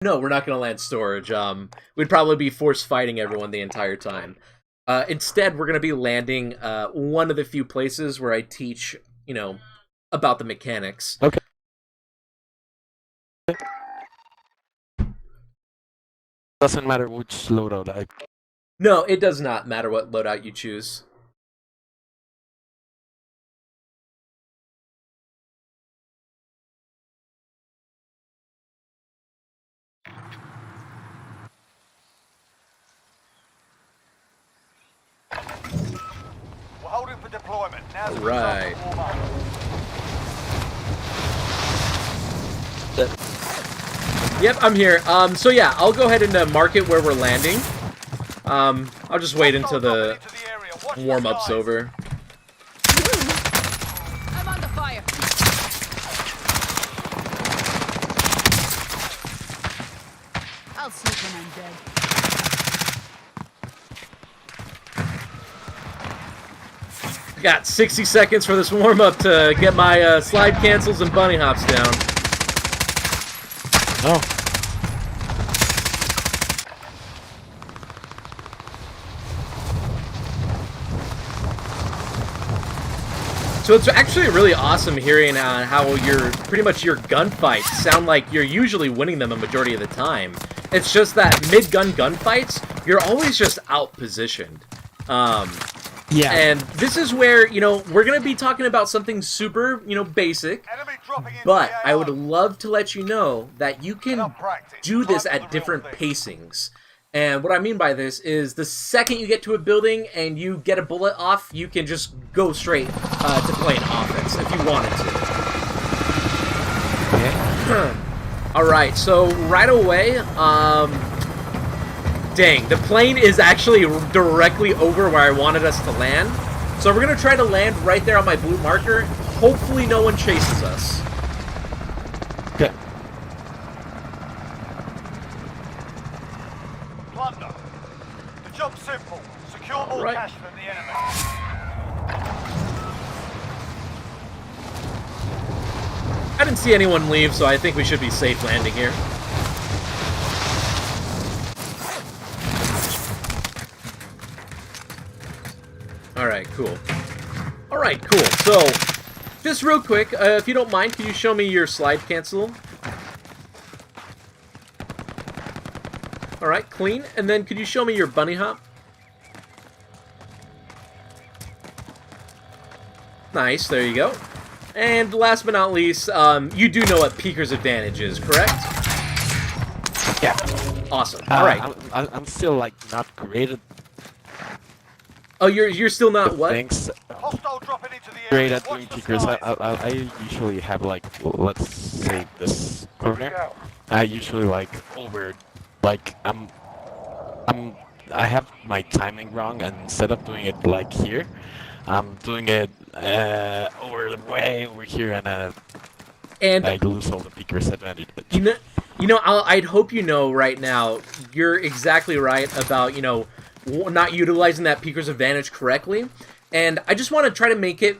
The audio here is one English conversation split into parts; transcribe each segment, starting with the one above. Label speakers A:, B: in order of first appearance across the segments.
A: No, we're not going to land storage. We'd probably be force fighting everyone the entire time. Instead, we're going to be landing one of the few places where I teach, about the mechanics.
B: Okay. Doesn't matter which loadout.
A: No, it does not matter what loadout you choose.
C: We're holding for deployment. Now's the
A: Right.
C: time to warm up.
A: Yep, I'm here. So yeah, I'll go ahead and mark it where we're landing. I'll just wait until the warm-up's over.
D: I'm on the fire. I'll sleep when I'm dead.
A: Got 60 seconds for this warm-up to get my slide cancels and bunny hops down.
B: Oh.
A: So it's actually really awesome hearing how pretty much your gunfights sound like you're usually winning them a majority of the time. It's just that mid-gun gunfights, you're always just out-positioned.
B: Yeah.
A: And this is where, we're going to be talking about something super, basic. But I would love to let you know that you can do this at different pacings. And what I mean by this is the second you get to a building and you get a bullet off, you can just go straight to playing offense if you wanted to.
B: Okay.
A: Alright, so right away, dang, the plane is actually directly over where I wanted us to land. So we're going to try to land right there on my blue marker. Hopefully no one chases us.
B: Okay.
C: Plunder. The job's simple. Secure more
A: Alright.
C: cash from the enemy.
A: I didn't see anyone leave, so I think we should be safe landing here. Alright, cool. Alright, cool. So, just real quick, if you don't mind, can you show me your slide cancel? Alright, clean. And then could you show me your bunny hop? Nice, there you go. And last but not least, you do know what Peeker's advantage is, correct?
B: Yeah.
A: Awesome. Alright.
B: I'm still like not great at
A: Oh, you're still not what?
B: things.
C: Hostile dropping into the
B: Great
C: area.
B: at doing
C: Watch the
B: kickers.
C: skies.
B: I usually have like, let's say this corner. I usually like over, like I have my timing wrong, and instead of doing it like here, I'm doing it way over here, and I lose all the peekers advantage.
A: I'd hope you know right now. You're exactly right about not utilizing that peeker's advantage correctly, and I just want to try to make it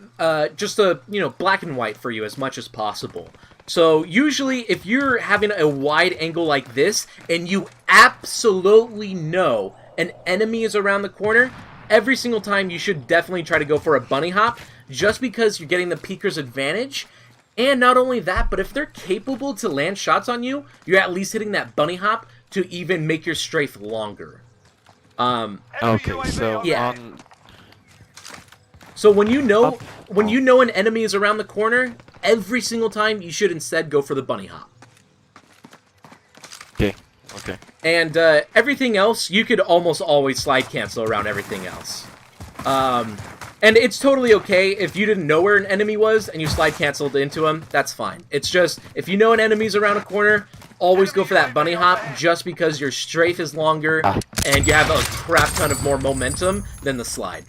A: just a black and white for you as much as possible. So usually, if you're having a wide angle like this, and you absolutely know an enemy is around the corner, every single time you should definitely try to go for a bunny hop, just because you're getting the peeker's advantage. And not only that, but if they're capable to land shots on you, you're at least hitting that bunny hop to even make your strafe longer.
B: Okay, so
A: yeah. So when you know an enemy is around the corner, every single time you should instead go for the bunny hop.
B: Okay. Okay.
A: And everything else, you could almost always slide cancel around everything else. And it's totally okay if you didn't know where an enemy was and you slide canceled into him, that's fine. It's just, if you know an enemy's around a corner, always go for that bunny hop just because your strafe is longer and you have a crap ton of more momentum than the slide.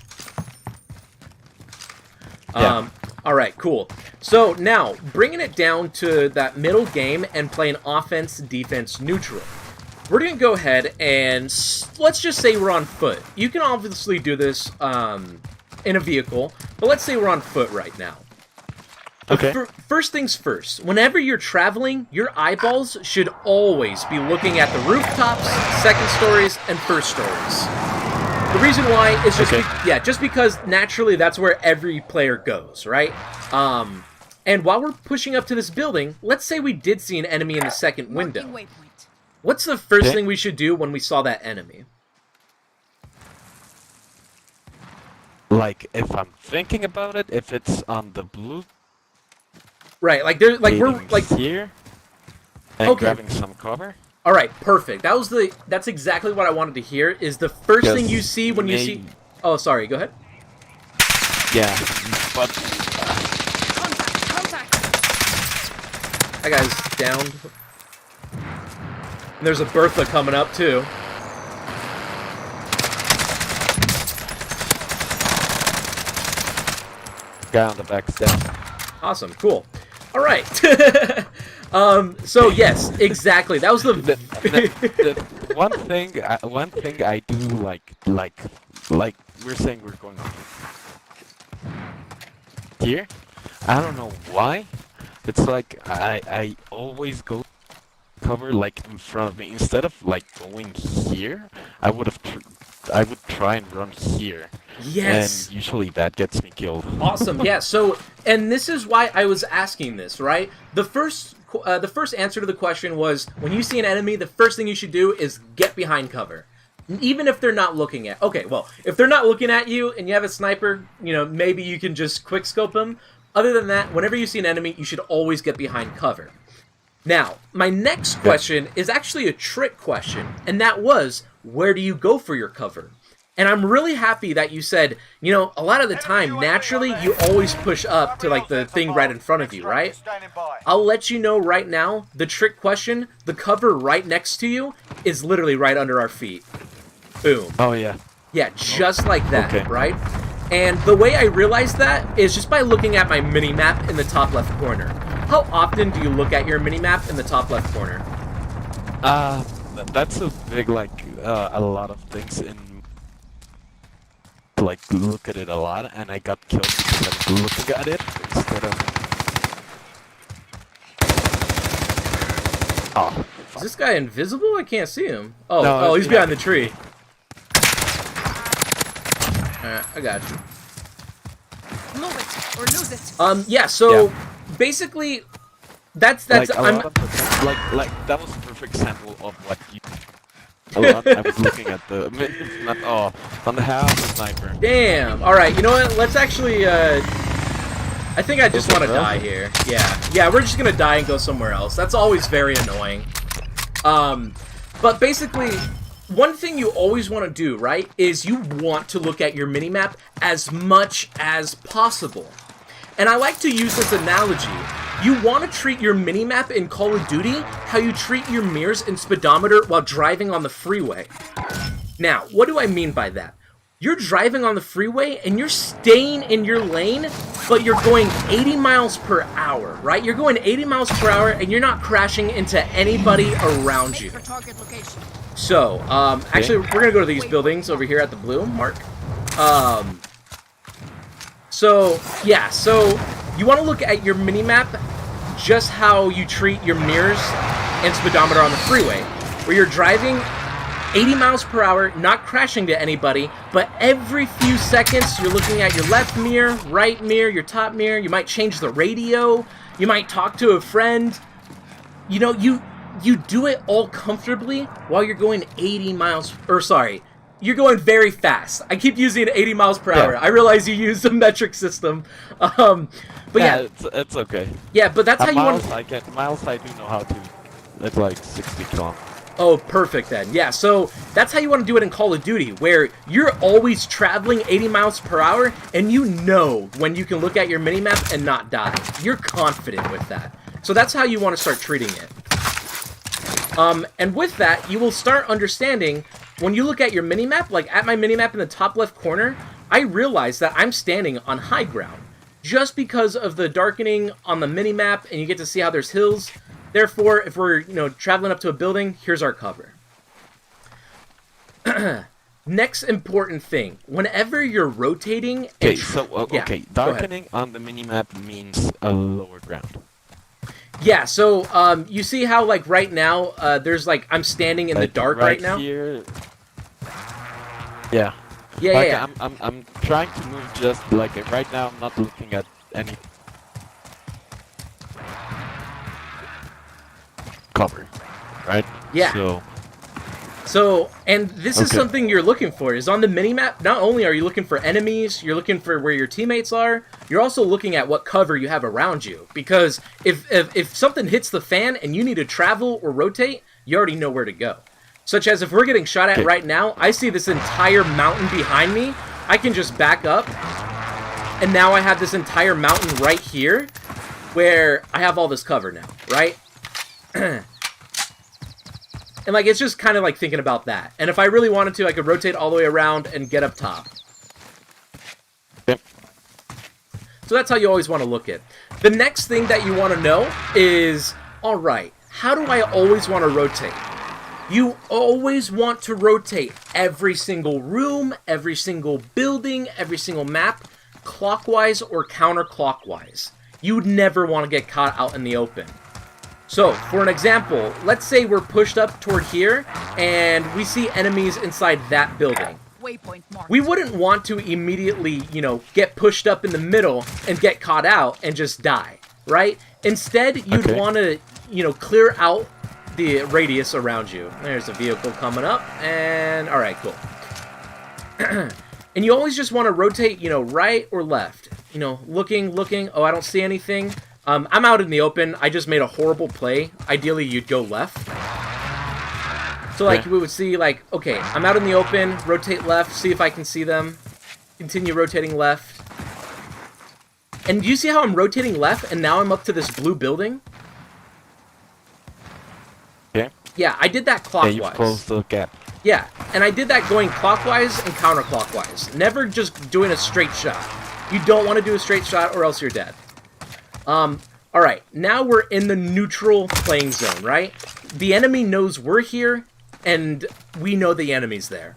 B: Yeah.
A: Alright, cool. So now, bringing it down to that middle game and playing offense, defense, neutral. We're going to go ahead and let's just say we're on foot. You can obviously do this in a vehicle, but let's say we're on foot right now.
B: Okay.
A: First things first, whenever you're traveling, your eyeballs should always be looking at the rooftops, second stories, and first stories. The reason why is just just because naturally that's where every player goes, right? And while we're pushing up to this building, let's say we did see an enemy in the second window. What's the first thing we should do when we saw that enemy?
B: Like, if I'm thinking about it, if it's on the blue,
A: right? Like we're like
B: here, and grabbing some cover.
A: All right, perfect. That's exactly what I wanted to hear. Is the first thing you see when you see? Oh, sorry. Go ahead.
B: Yeah, but
D: Contact!
A: That guy's downed. And there's a Bertha coming up too.
B: Guy on the back's down.
A: Awesome, cool. All right. So yes, exactly. That was the
B: one thing I do like we're saying we're going here. I don't know why. It's like I always go cover like in front of me instead of like going here. I would try and run here.
A: Yes.
B: And usually that gets me killed.
A: Awesome. Yeah. So, and this is why I was asking this, right? The first answer to the question was, when you see an enemy, the first thing you should do is get behind cover, even if they're not looking at. Okay, well, if they're not looking at you and you have a sniper, you know, maybe you can just quick scope them. Other than that, whenever you see an enemy, you should always get behind cover. Now, my next question is actually a trick question, and that was, where do you go for your cover? And I'm really happy that you said, you know, a lot of the time, naturally, you always push up to, like, the thing right in front of you, right? I'll let you know right now, the trick question, the cover right next to you is literally right under our feet. Boom.
B: Oh, yeah.
A: Yeah, just like that, right? And the way I realized that is just by looking at my mini-map in the top left corner. How often do you look at your mini-map in the top left corner?
B: That's a big, like, a lot of things in... like, look at it a lot, and I got killed because I was looking at it instead of... Oh, fuck.
A: Is this guy invisible? I can't see him. Oh,
B: No,
A: he's behind the tree. Alright, I got you.
D: Move it or lose it.
A: Yeah, so basically that's
B: like, like that was a perfect example of what you a lot. I was looking at the on the half the sniper.
A: Damn. All right, you know what? Let's actually I think I just want to die here. Yeah, we're just going to die and go somewhere else. That's always very annoying. But basically, one thing you always want to do, right, is you want to look at your minimap as much as possible. And I like to use this analogy. You want to treat your minimap in Call of Duty how you treat your mirrors and speedometer while driving on the freeway. Now, what do I mean by that? You're driving on the freeway and you're staying in your lane, but you're going 80 miles per hour, right? You're going 80 miles per hour and you're not crashing into anybody around you. So, actually, we're going to go to these buildings over here at the blue mark. So you want to look at your minimap just how you treat your mirrors and speedometer on the freeway, where you're driving 80 miles per hour, not crashing to anybody, but every few seconds you're looking at your left mirror, right mirror, your top mirror. You might change the radio, you might talk to a friend. You know, you do it all comfortably while you're going 80 miles, or sorry, you're going very fast. I keep using 80 miles per hour. I realize you use the metric system. But yeah,
B: it's okay.
A: Yeah, but that's how you want
B: to... Miles I do know how to. It's like 60 kilometers.
A: Oh, perfect then. Yeah, so that's how you want to do it in Call of Duty, where you're always traveling 80 miles per hour, and you know when you can look at your minimap and not die. You're confident with that. So that's how you want to start treating it. And with that, you will start understanding, when you look at your minimap, like at my minimap in the top left corner, I realize that I'm standing on high ground. Just because of the darkening on the minimap, and you get to see how there's hills. Therefore, if we're, traveling up to a building, here's our cover. Next important thing, whenever you're rotating...
B: Okay,
A: and
B: so,
A: yeah,
B: okay,
A: go ahead.
B: darkening on the minimap means a lower ground.
A: Yeah, so you see how like right now there's like I'm standing in the
B: Like,
A: dark right now.
B: Here. Yeah.
A: Yeah,
B: Like,
A: yeah.
B: I'm trying to move just like right now. I'm not looking at any cover, right?
A: Yeah. So, and this is
B: Okay.
A: something you're looking for, is on the minimap, not only are you looking for enemies, you're looking for where your teammates are, you're also looking at what cover you have around you. Because if something hits the fan and you need to travel or rotate, you already know where to go. Such as if we're getting shot at
B: Okay.
A: right now, I see this entire mountain behind me, I can just back up, and now I have this entire mountain right here, where I have all this cover now, right? And, like, it's just kind of, like, thinking about that. And if I really wanted to, I could rotate all the way around and get up top.
B: Yep.
A: So that's how you always want to look at. The next thing that you want to know is, alright, how do I always want to rotate? You always want to rotate every single room, every single building, every single map, clockwise or counterclockwise. You'd never want to get caught out in the open. So, for an example, let's say we're pushed up toward here, and we see enemies inside that building.
D: Waypoint marked.
A: We wouldn't want to immediately, get pushed up in the middle and get caught out and just die, right? Instead, you'd
B: Okay.
A: want to, clear out the radius around you. There's a vehicle coming up, and alright, cool. And you always just want to rotate, right or left. Looking, oh, I don't see anything. I'm out in the open. I just made a horrible play. Ideally, you'd go left. So, like,
B: Okay.
A: we would see, like, okay, I'm out in the open, rotate left, see if I can see them. Continue rotating left. And do you see how I'm rotating left, and now I'm up to this blue building?
B: Okay.
A: Yeah, I did that
B: Yeah,
A: clockwise.
B: you've closed the gap.
A: Yeah, and I did that going clockwise and counterclockwise. Never just doing a straight shot. You don't want to do a straight shot or else you're dead. Alright, now we're in the neutral playing zone, right? The enemy knows we're here, and we know the enemy's there.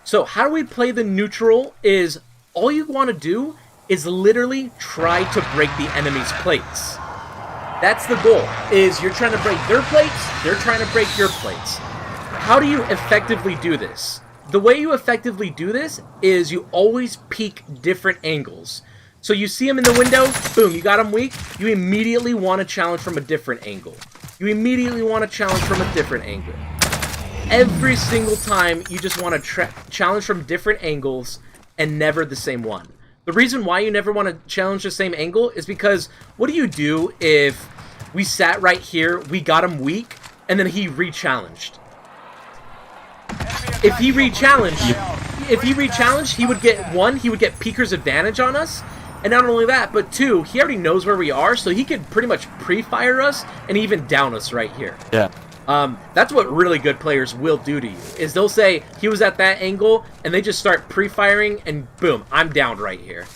A: So how do we play the neutral is, all you want to do is literally try to break the enemy's plates. That's the goal, is you're trying to break their plates, they're trying to break your plates. How do you effectively do this? The way you effectively do this is you always peek different angles. So you see him in the window, boom, you got him weak, you immediately want to challenge from a different angle. You immediately want to challenge from a different angle. Every single time, you just want to challenge from different angles and never the same one. The reason why you never want to challenge the same angle is because what do you do if we sat right here, we got him weak, and then he re-challenged? If he re-challenged, he would get, one, he would get Peeker's advantage on us, and not only that, but two, he already knows where we are, so he could pretty much pre-fire us and even down us right here.
B: Yeah.
A: That's what really good players will do to you, is they'll say, he was at that angle, and they just start pre-firing, and boom, I'm down right here.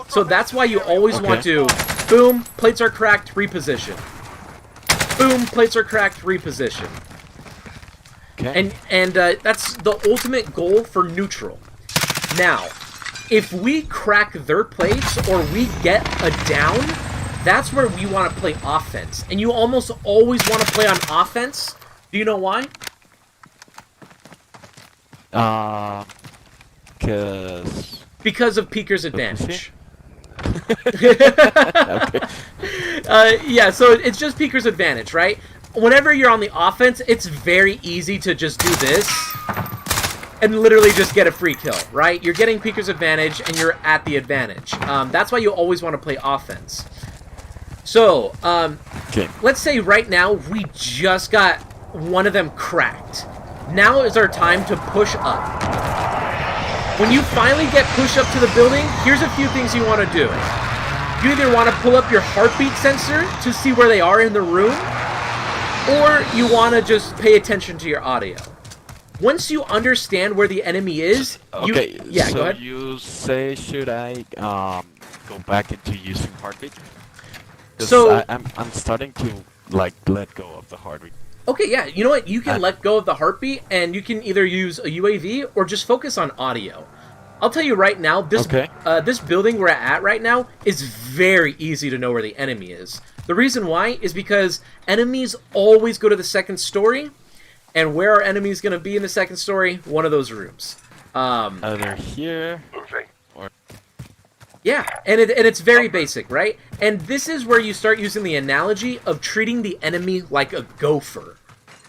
A: So that's why you always want to, boom, plates are cracked, reposition. Boom, plates are cracked, reposition.
B: Okay.
A: And that's the ultimate goal for neutral. Now, if we crack their plates or we get a down, that's where we want to play offense. And you almost always want to play on offense. Do you know why? Because of Peeker's advantage.
B: Okay.
A: Yeah, so it's just Peeker's advantage, right? Whenever you're on the offense, it's very easy to just do this and literally just get a free kill, right? You're getting Peeker's advantage and you're at the advantage. That's why you always want to play offense. So,
B: Okay.
A: let's say right now we just got one of them cracked. Now is our time to push up. When you finally get pushed up to the building, here's a few things you want to do. You either want to pull up your heartbeat sensor to see where they are in the room, or you want to just pay attention to your audio. Once you understand where the enemy is,
B: Okay.
A: yeah,
B: so
A: go ahead.
B: you say, should I go back into using heartbeat? 'Cause
A: So-
B: I'm starting to like let go of the heartbeat.
A: Okay, yeah, you know what? You can let go of the heartbeat, and you can either use a UAV or just focus on audio. I'll tell you right now, this building we're at right now is very easy to know where the enemy is. The reason why is because enemies always go to the second story, and where are enemies going to be in the second story? One of those rooms.
B: Either here. Or...
A: Yeah, and it's very basic, right? And this is where you start using the analogy of treating the enemy like a gopher.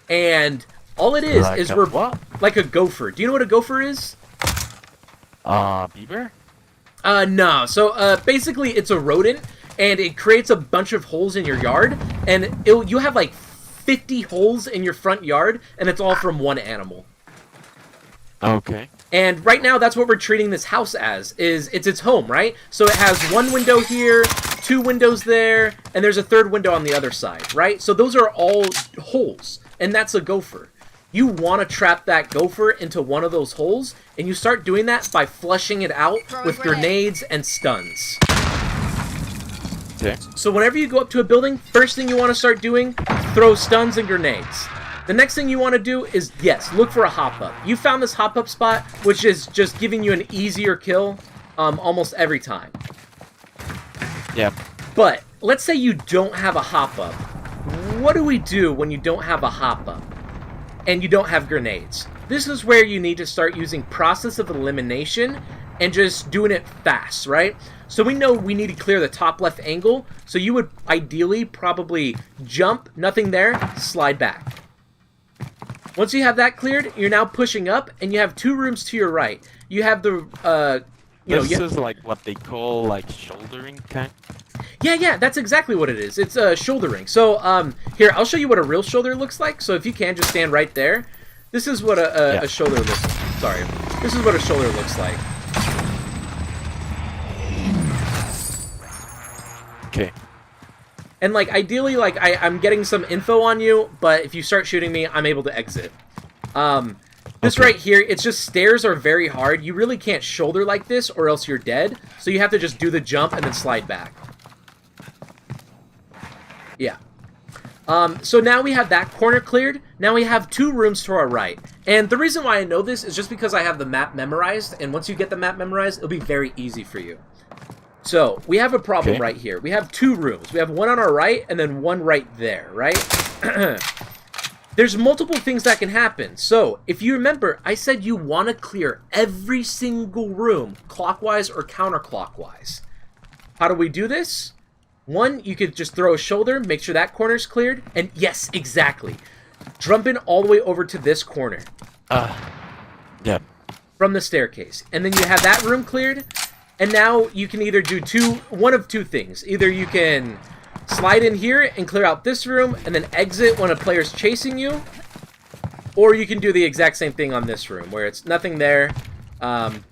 A: And all it is
B: Like
A: we're
B: what?
A: like a gopher. Do you know what a gopher is?
B: Beaver?
A: No. So, basically, it's a rodent, and it creates a bunch of holes in your yard, and you have like 50 holes in your front yard, and it's all from one animal.
B: Okay.
A: And right now, that's what we're treating this house as, is it's its home, right? So it has one window here, 2 windows there, and there's a 3rd window on the other side, right? So those are all holes, and that's a gopher. You want to trap that gopher into one of those holes, and you start doing that by flushing it out with grenades and stuns.
B: Okay.
A: So whenever you go up to a building, first thing you want to start doing, throw stuns and grenades. The next thing you want to do is, yes, look for a hop-up. You found this hop-up spot, which is just giving you an easier kill almost every time.
B: Yeah.
A: But let's say you don't have a hop-up. What do we do when you don't have a hop-up and you don't have grenades? This is where you need to start using process of elimination and just doing it fast, right? So we know we need to clear the top left angle, so you would ideally probably jump, nothing there, slide back. Once you have that cleared, you're now pushing up, and you have 2 rooms to your right. You have the,
B: This is like what they call, like, shouldering kind?
A: Yeah, that's exactly what it is. It's shouldering. So, here, I'll show you what a real shoulder looks like. So if you can, just stand right there. This is what a shoulder looks like. Sorry. This is what a shoulder looks like.
B: Okay.
A: And, like, ideally, like, I'm getting some info on you, but if you start shooting me, I'm able to exit. This right here, it's just stairs are very hard. You really can't shoulder like this, or else you're dead. So you have to just do the jump and then slide back. Yeah. So now we have that corner cleared. Now we have 2 rooms to our right. And the reason why I know this is just because I have the map memorized. And once you get the map memorized, it'll be very easy for you. So, we have a problem right here. We have 2 rooms. We have one on our right, and then one right there, right? There's multiple things that can happen. So, if you remember, I said you want to clear every single room, clockwise or counterclockwise. How do we do this? One, you could just throw a shoulder, make sure that corner's cleared, and yes, exactly. Jump in all the way over to this corner.
B: Yeah.
A: From the staircase. And then you have that room cleared. And now you can either do one of 2 things. Either you can slide in here and clear out this room and then exit when a player's chasing you. Or you can do the exact same thing on this room where it's nothing there.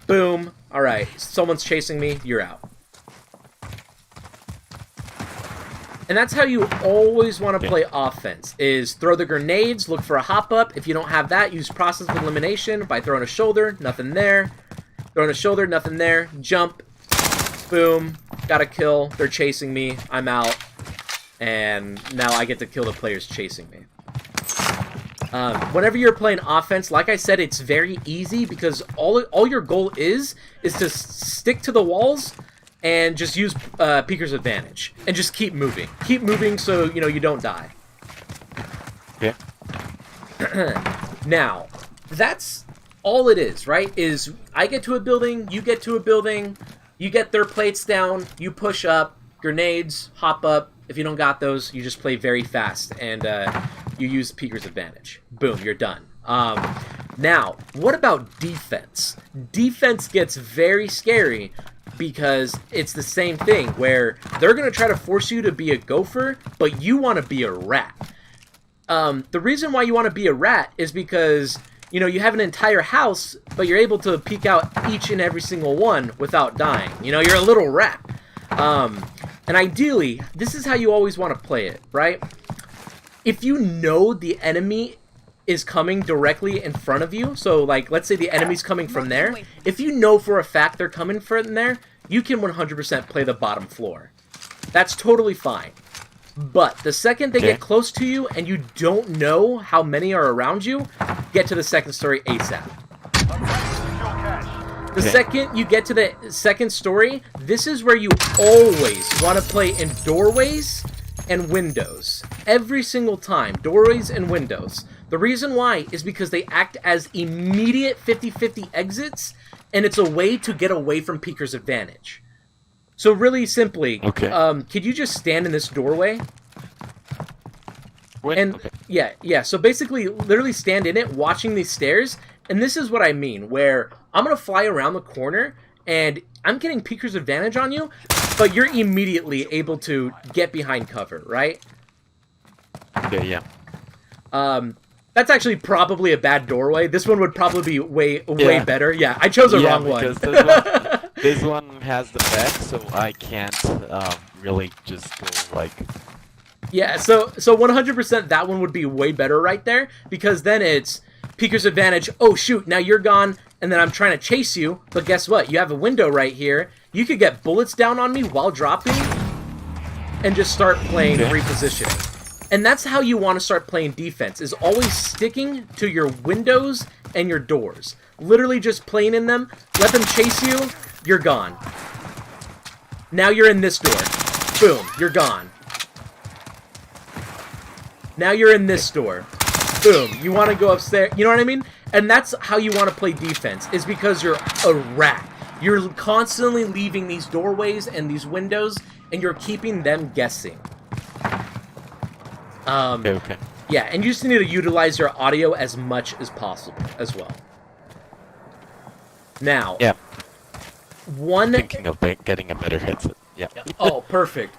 A: Boom. Alright, someone's chasing me, you're out. And that's how you always want to play offense, is throw the grenades, look for a hop-up. If you don't have that, use process of elimination by throwing a shoulder, nothing there. Throwing a shoulder, nothing there. Jump. Boom. Got a kill. They're chasing me. I'm out. And now I get to kill the players chasing me. Whenever you're playing offense, like I said, it's very easy because all your goal is to stick to the walls and just use Peeker's advantage. And just keep moving. Keep moving so, you don't die.
B: Yeah.
A: Now, that's all it is, right? Is I get to a building, you get to a building, you get their plates down, you push up, grenades, hop up. If you don't got those, you just play very fast, and you use Peeker's advantage. Boom, you're done. Now, what about defense? Defense gets very scary because it's the same thing, where they're going to try to force you to be a gopher, but you want to be a rat. The reason why you want to be a rat is because you have an entire house, but you're able to peek out each and every single one without dying. You're a little rat. And ideally, this is how you always want to play it, right? If you know the enemy is coming directly in front of you, so, like, let's say the enemy's coming from there, if you know for a fact they're coming from there, you can 100% play the bottom floor. That's totally fine. But the second they
B: Okay.
A: get close to you and you don't know how many are around you, get to the second story ASAP.
C: Secure cash.
A: The
B: Okay.
A: second you get to the second story, this is where you always want to play in doorways and windows. Every single time, doorways and windows. The reason why is because they act as immediate 50-50 exits, and it's a way to get away from Peeker's advantage. So really simply,
B: Okay.
A: could you just stand in this doorway?
B: Wait,
A: And
B: okay.
A: yeah. So basically, literally stand in it, watching these stairs. And this is what I mean, where I'm gonna fly around the corner, and I'm getting Peeker's advantage on you, but you're immediately able to get behind cover, right?
B: Okay, yeah.
A: That's actually probably a bad doorway. This one would probably be way
B: Yeah.
A: better. Yeah, I chose a
B: Yeah,
A: wrong one.
B: because this one has the back, so I can't really just go like.
A: Yeah, so 100% that one would be way better right there, because then it's Peeker's advantage. Oh shoot, now you're gone, and then I'm trying to chase you, but guess what? You have a window right here. You could get bullets down on me while dropping, and just start playing
B: Okay.
A: repositioning. And that's how you want to start playing defense, is always sticking to your windows and your doors. Literally just playing in them, let them chase you, you're gone. Now you're in this door. Boom, you're gone. Now you're in this door. Boom, you want to go upstairs, you know what I mean? And that's how you want to play defense, is because you're a rat. You're constantly leaving these doorways and these windows, and you're keeping them guessing.
B: Okay.
A: Yeah, and you just need to utilize your audio as much as possible as well. Now,
B: Yeah.
A: one...
B: Thinking of getting a better headset. Yeah.
A: Oh, perfect.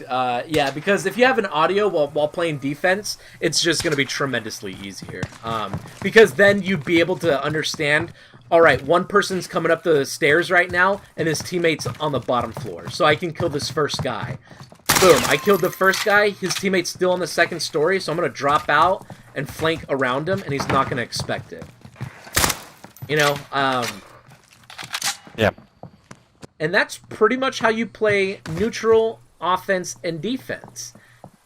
A: Yeah, because if you have an audio while playing defense, it's just going to be tremendously easier. Because then you'd be able to understand, all right, one person's coming up the stairs right now, and his teammate's on the bottom floor, so I can kill this first guy. Boom, I killed the first guy, his teammate's still on the second story, so I'm going to drop out and flank around him, and he's not going to expect it. You know,
B: Yeah.
A: and that's pretty much how you play neutral, offense, and defense.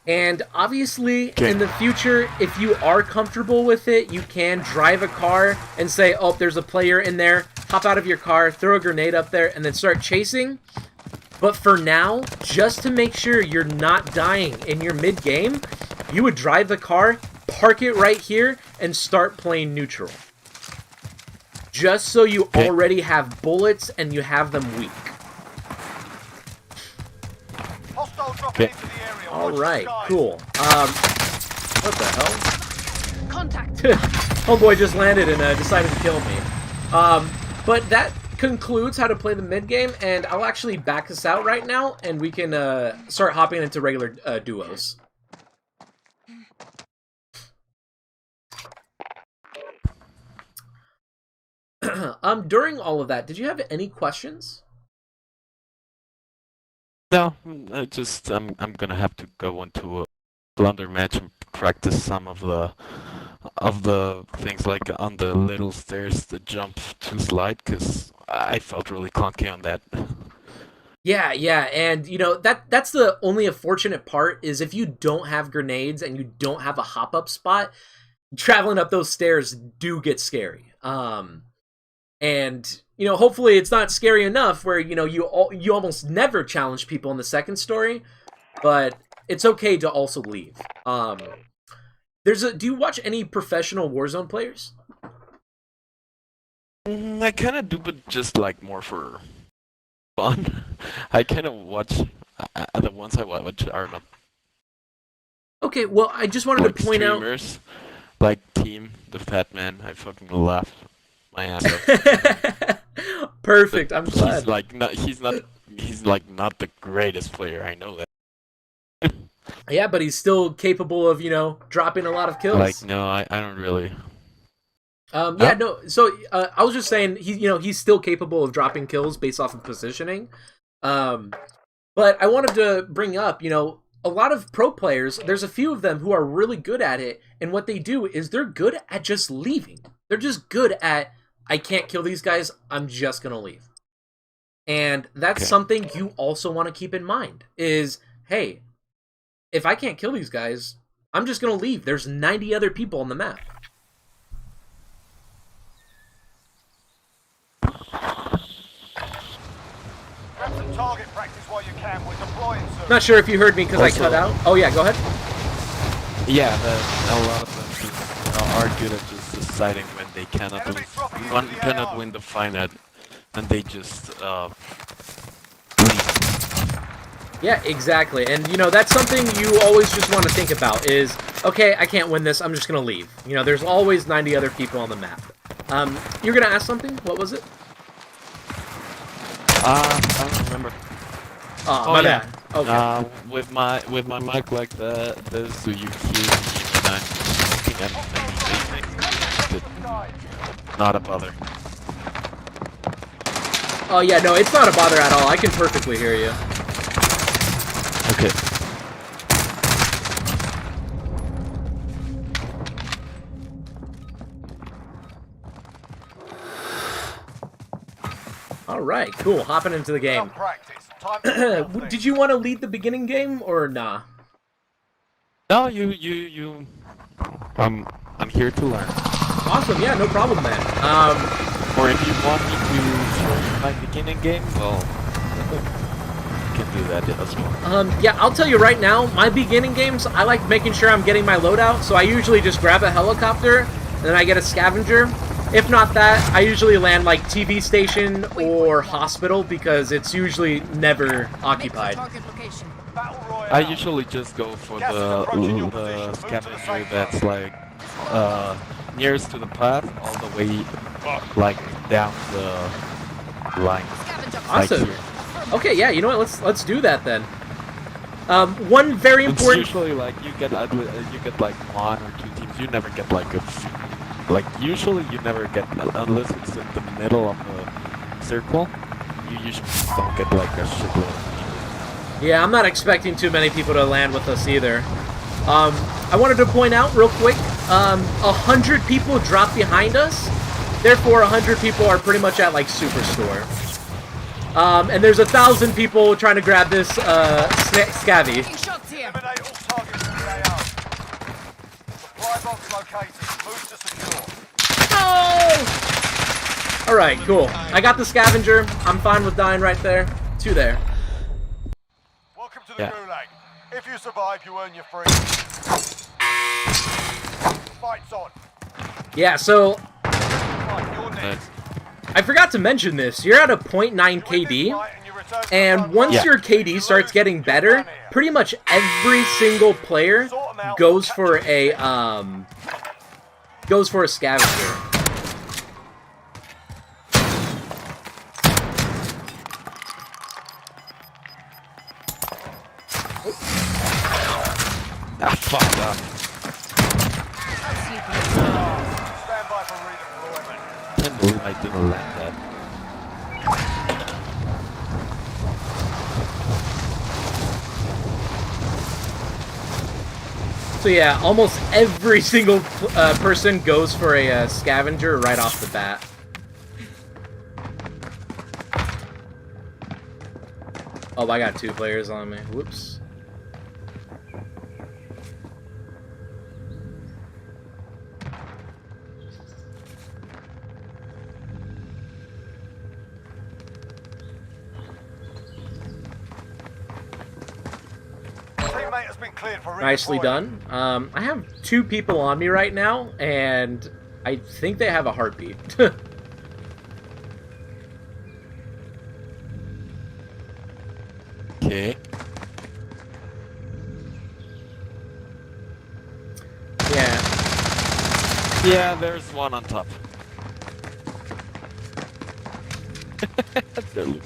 A: And obviously,
B: Okay.
A: in the future, if you are comfortable with it, you can drive a car and say, oh, there's a player in there, hop out of your car, throw a grenade up there, and then start chasing. But for now, just to make sure you're not dying in your mid-game, you would drive the car, park it right here, and start playing neutral. Just so you
B: Okay.
A: already have bullets and you have them weak.
C: Hostile dropping
B: Okay.
C: into the area.
A: All
C: Watch the
A: right,
C: skies.
A: cool. What the hell?
D: Contact.
A: Homeboy just landed and decided to kill me. But that concludes how to play the mid game, and I'll actually back this out right now, and we can start hopping into regular duos. During all of that, did you have any questions?
B: No, I'm gonna have to go into a blunder match and practice some of the things like on the little stairs, the jump to slide, because I felt really clunky on that.
A: Yeah, and you know that's the only unfortunate part, is if you don't have grenades and you don't have a hop up spot, traveling up those stairs do get scary. And you know, hopefully it's not scary enough where you know you almost never challenge people in the second story, but it's okay to also leave. Do you watch any professional Warzone players?
B: I kind of do, but just like more for fun. I kind of watch the ones I watch are not
A: Okay, well, I just wanted
B: like
A: to point out.
B: streamers, like Team the Fat Man. I fucking laugh my ass off.
A: Perfect. I'm glad.
B: He's like not the greatest player. I know that.
A: Yeah, but he's still capable of, you know, dropping a lot of kills.
B: Like no, I don't really.
A: Yeah, no. So I was just saying, he's still capable of dropping kills based off of positioning. But I wanted to bring up, a lot of pro players. There's a few of them who are really good at it, and what they do is they're good at just leaving. They're just good at, I can't kill these guys. I'm just gonna leave. And that's
B: Okay.
A: something you also want to keep in mind. Is, hey, if I can't kill these guys, I'm just gonna leave. There's 90 other people on the map.
C: Grab some target practice while you can. We're deploying soon.
A: Not sure if you heard me because I
B: Also-
A: cut out. Oh yeah, go ahead.
B: Yeah, a lot of them just are good at just deciding when they cannot
C: Enemy dropping into the
B: cannot
C: AO.
B: win the fight, and they just leave.
A: Yeah, exactly. And, you know, that's something you always just want to think about is, okay, I can't win this, I'm just going to leave. You know, there's always 90 other people on the map. You're going to ask something? What was it?
B: I don't remember.
A: Oh, my bad. Okay.
B: With my mic like this, so you hear me when I'm talking and anything. Not a bother.
A: Oh, yeah, no, it's not a bother at all. I can perfectly hear you.
B: Okay.
A: All right, cool. Hopping into the
C: Well
A: game.
C: practice. Time to do
A: Did you want to lead the beginning game or nah?
B: No, I'm here to learn.
A: Awesome, yeah, no problem, man.
B: Or if you want me to show you my beginning game, well, you can do that as well.
A: Yeah, I'll tell you right now, my beginning games, I like making sure I'm getting my loadout, so I usually just grab a helicopter, and then I get a scavenger. If not that, I usually land like TV station or hospital because it's usually never
D: Make for
A: occupied.
D: target location.
C: Battle Royale.
B: I usually just go for
C: Gas is approaching your
B: the
C: position. Move to the
B: scavenger
C: safe
B: that's
C: zone.
B: like nearest to the path, all the way like down the line.
D: Scavenger.
A: Awesome.
B: Like here.
A: Okay, yeah, you know what? Let's do that then. One very
B: It's
A: important.
B: usually like you get like 1 or 2 teams. You never get like usually you never get, unless it's in the middle of the circle. You usually don't get like a shitload.
A: Yeah, I'm not expecting too many people to land with us either. I wanted to point out real quick, 100 people dropped behind us. Therefore, 100 people are pretty much at like Superstore. And there's 1,000 people trying to grab this scavvy.
D: Taking shots here.
C: Eliminate all targets in the AO. Supply box located. Move to secure.
A: No! All right, cool. I got the scavenger. I'm fine with dying right there. 2 there.
C: Welcome to the
B: Yeah.
C: Gulag. If you survive, you earn your free. Fight's on.
A: Yeah, so
C: Right, you're next.
A: I forgot to mention this. You're at a 0.9 KD. And once your KD starts getting better, pretty much every single player goes for a scavenger.
B: Ah, fuck up.
C: Stand by for redeployment.
B: I can't believe I didn't land that.
A: So yeah, almost every single person goes for a scavenger right off the bat. Oh, I got 2 players on me. Whoops.
C: Teammate has been cleared for redeployment.
A: Nicely done. I have 2 people on me right now, and I think they have a heartbeat.
B: Okay.
A: Yeah.
B: Yeah, there's one on top. They're looking.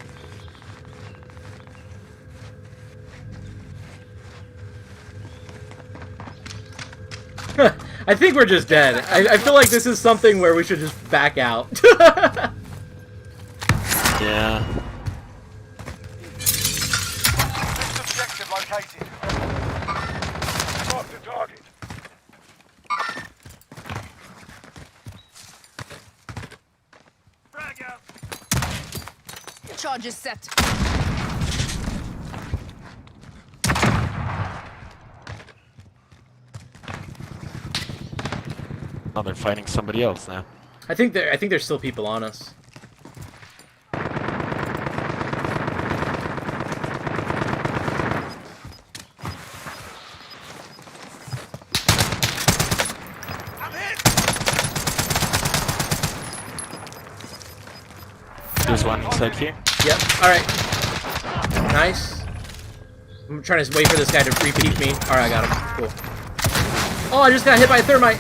A: I think we're just dead. I feel like this is something where we should just back out.
B: Yeah.
C: Next objective located. Mark the target. Frag out.
D: Charges set.
B: Oh, they're fighting somebody else now.
A: I think there's still people on us.
B: There's one inside here.
A: Yep. All right. Nice. I'm trying to wait for this guy to repeat me. All right, I got him. Cool. Oh, I just got hit by a thermite.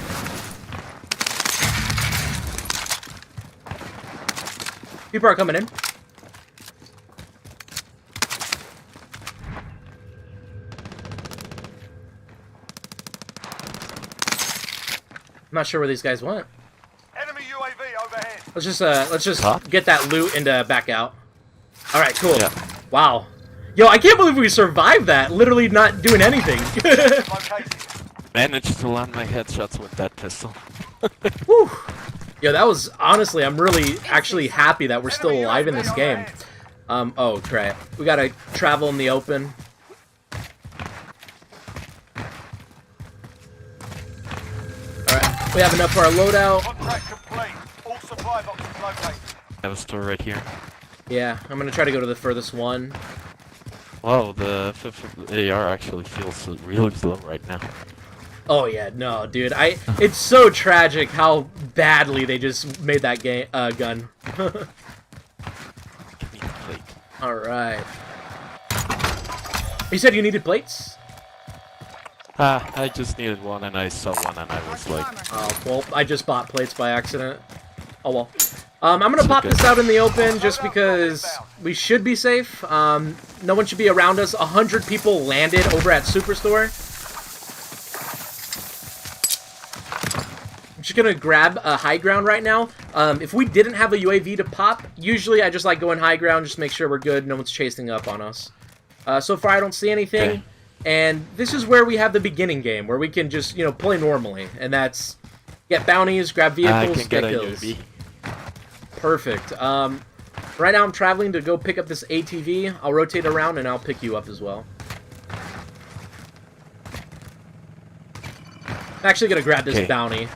A: People are coming in. I'm not sure where these guys went.
C: Enemy UAV overhead.
A: Let's just
B: Huh?
A: get that loot and back out. All right, cool.
B: Yeah.
A: Wow. Yo, I can't believe we survived that. Literally not doing anything.
C: Located.
B: Managed to land my headshots with that pistol.
A: Whew. Yo, that was honestly, I'm really actually happy that we're still alive in this game. Oh crap. We gotta travel in the open. Alright, we have enough for our loadout.
C: Contract complete. All supply boxes located.
B: I have a store right here.
A: Yeah, I'm gonna try to go to the furthest one.
B: Wow, the AR actually feels really slow right now.
A: Oh yeah, no, dude. It's so tragic how badly they just made that game gun.
B: Give me the plate.
A: Alright. You said you needed plates?
B: I just needed one and I saw one and I was like,
A: Oh, well, I just bought plates by accident. Oh well. I'm gonna pop this out in the open just because we should be safe. No one should be around us. 100 people landed over at Superstore. I'm just gonna grab a high ground right now. If we didn't have a UAV to pop, usually I just like going high ground, just make sure we're good, no one's chasing up on us. So far I don't see anything,
B: okay.
A: And this is where we have the beginning game, where we can just, you know, play normally, and that's get bounties, grab
B: I
A: vehicles,
B: can get
A: get
B: a
A: kills.
B: UAV.
A: Perfect. Right now I'm traveling to go pick up this ATV. I'll rotate around and I'll pick you up as well. I'm actually gonna grab this
B: Okay.
A: bounty.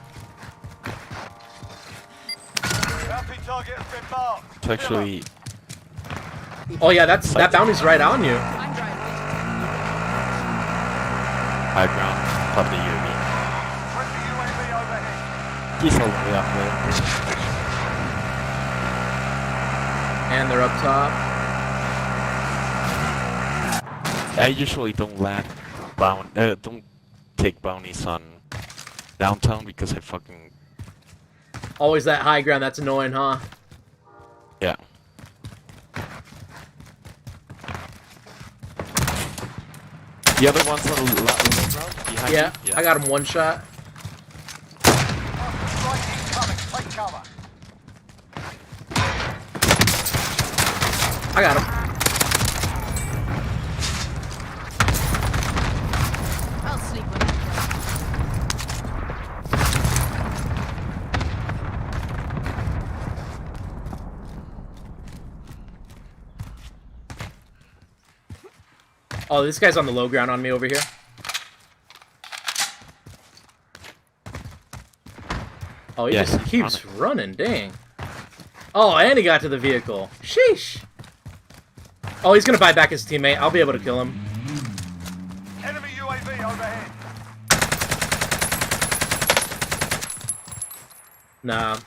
C: Bounty target has been marked.
B: It's actually
A: Oh yeah, that bounty's right on you.
D: I'm driving.
B: high ground, top of the UAV.
C: Friendly UAV overhead.
B: He's all the way up there.
A: And they're up top.
B: I usually don't don't take bounties on downtown because I fucking,
A: Always that high ground, that's annoying, huh?
B: yeah. The other one's on the low ground behind
A: Yeah,
B: you?
A: I got him one shot.
C: Strike incoming. Take cover.
A: I got him.
D: I'll sleep when I'm
A: Oh, this guy's on the low ground on me over here. Oh, he
B: Yeah,
A: just
B: he's
A: keeps running, dang. Oh, and he got to the vehicle. Sheesh. Oh, he's gonna buy back his teammate. I'll be able to kill him.
C: Enemy UAV overhead.
A: Nah.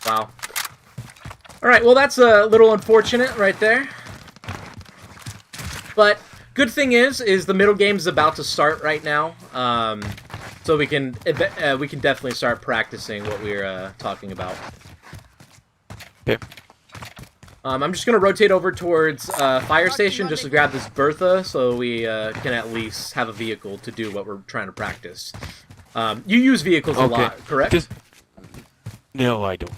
A: Wow. Alright, well that's a little unfortunate right there. But good thing is the middle game is about to start right now. So we can definitely start practicing what we're talking about.
B: Okay.
A: I'm just gonna rotate over towards fire station just to grab this Bertha, so we can at least have a vehicle to do what we're trying to practice. You use vehicles a lot, correct?
B: No, I don't.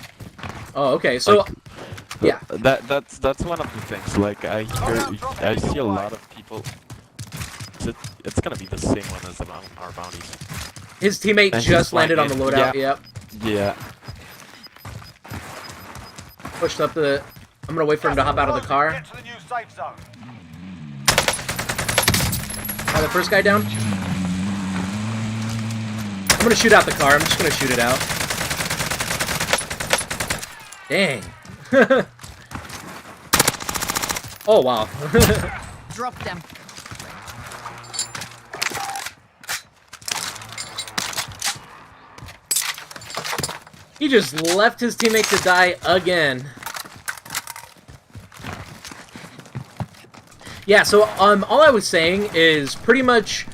A: Oh, okay. So,
B: Like,
A: yeah.
B: That's one of the things. Like I see a lot of people. It's gonna be the same one as our bounties.
A: His teammate
B: And
A: just
B: he's
A: landed on the
B: flying
A: loadout.
B: in.
A: Yep.
B: Yeah.
A: Pushed up the. I'm gonna wait for him to hop out of the car.
C: Get to the new safe zone.
A: The first guy down. I'm gonna shoot out the car. I'm just gonna shoot it out. Dang. Oh, wow.
D: Drop them.
A: He just left his teammate to die again. Yeah, so all I was saying is pretty much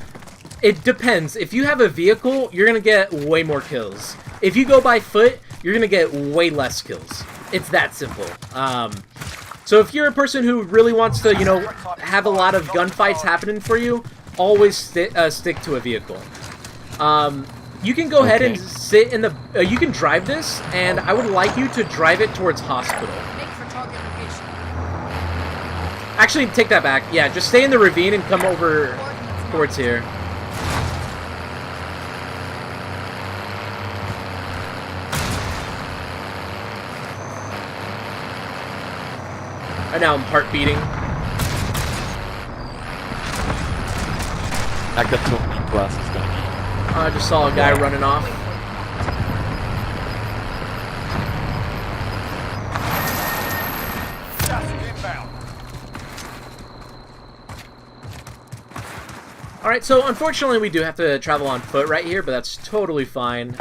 A: it depends. If you have a vehicle, you're gonna get way more kills. If you go by foot, you're gonna get way less kills. It's that simple. So if you're a person who really wants to, you know, have a lot of gunfights happening for you, always stick to a vehicle. You can go ahead and sit in the... you can drive this, and I would like you to drive it towards hospital.
D: Make for target location.
A: Actually, take that back. Yeah, just stay in the ravine and come over towards here. Right now I'm heart beating.
B: I got so many classes gonna be.
A: I just saw a guy running off. Alright, so unfortunately we do have to travel on foot right here, but that's totally fine.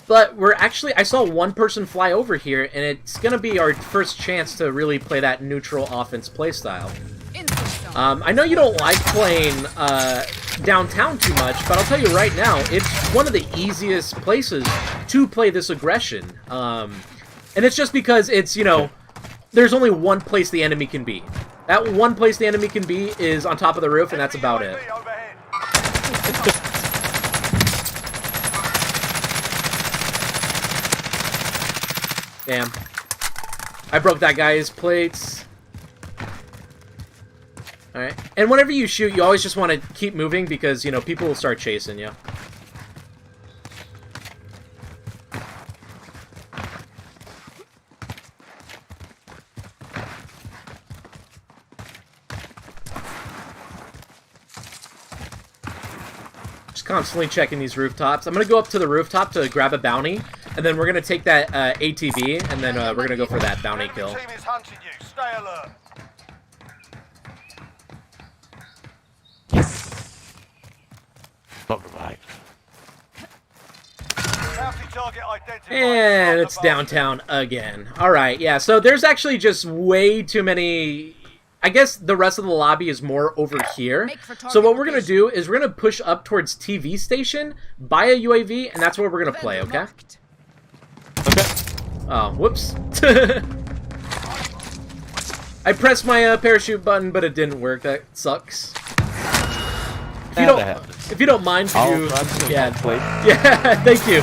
A: But we're actually... I saw one person fly over here, and it's going to be our first chance to really play that neutral offense playstyle. I know you don't like playing downtown too much, but I'll tell you right now, it's one of the easiest places to play this aggression. And it's just because it's, you know, there's only one place the enemy can be. That one place the enemy can be is on top of the roof, and that's about it. Damn. I broke that guy's plates. Alright. And whenever you shoot, you always just want to keep moving because, you know, people will start chasing you. Just constantly checking these rooftops. I'm going to go up to the rooftop to grab a bounty, and then we're going to take that ATV, and then we're going to go for that bounty kill.
C: The team is hunting you. Stay alert.
B: Yes. Alright.
C: Bounty target identified.
A: And it's downtown again. Alright, yeah, so there's actually just way too many... I guess the rest of the lobby is more over here. So what we're going to do is we're going to push up towards TV station, buy a UAV, and that's where we're going to play, okay?
B: Okay.
A: Oh, whoops. I pressed my parachute button, but it didn't work. That sucks. If you don't mind, could you... Yeah, yeah, thank you.